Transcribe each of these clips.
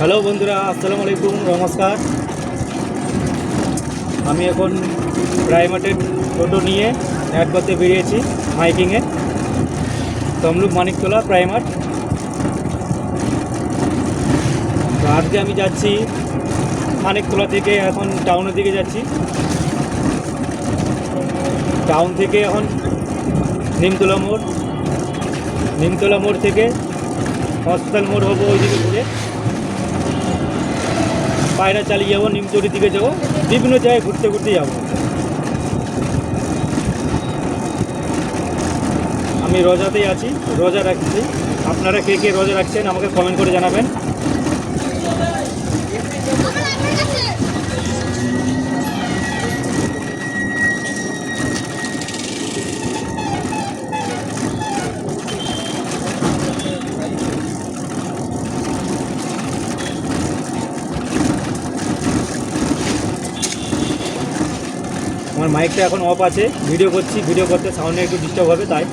Hello বন্ধুরা, আসসালামু আলাইকুম, নমস্কার। আমি এখন প্রাইমার্টের টোটো নিয়ে অ্যাড করতে বেরিয়েছি মাইকিংয়ে, তমলুক মানিকতলা প্রাইমার্ট। তো আজকে আমি যাচ্ছি মানিকতলা থেকে, এখন টাউনের দিকে যাচ্ছি। টাউন থেকে এখন নিমতলা মোড় থেকে হসপিটাল মোড় হবো, ওইদিকে ঘুরে পায়রা চালিয়ে যাবো, নিমতলির দিকে যাবো, বিভিন্ন জায়গায় ঘুরতে ঘুরতে যাবো। আমি রোজাতেই আছি, রোজা রাখছি। আপনারা কে কে রোজা রাখছেন আমাকে কমেন্ট করে জানাবেন। আমার মাইকটা এখন অফ আছে, ভিডিও করছি, ভিডিও করতে সাউন্ডে একটু ডিস্টার্ব হবে, তাই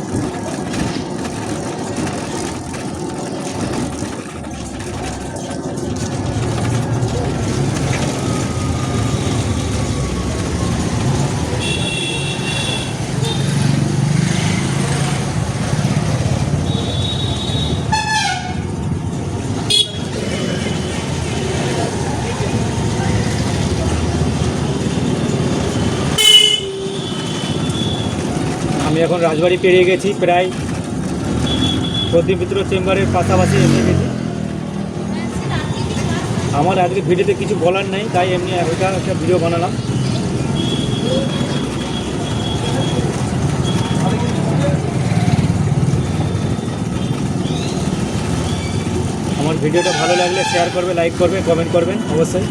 আমি এখন রাজবাড়ি পেরিয়ে গেছি, প্রায় প্রদীপ মিত্র চেম্বারের পাশাপাশি এসে গেছি। আমার আজকে ভিডিওতে কিছু বলার নেই, তাই এমনি হালকা একটা ভিডিও বানালাম। আমার ভিডিওটা ভালো লাগলে শেয়ার করবে, লাইক করবে, কমেন্ট করবেন অবশ্যই।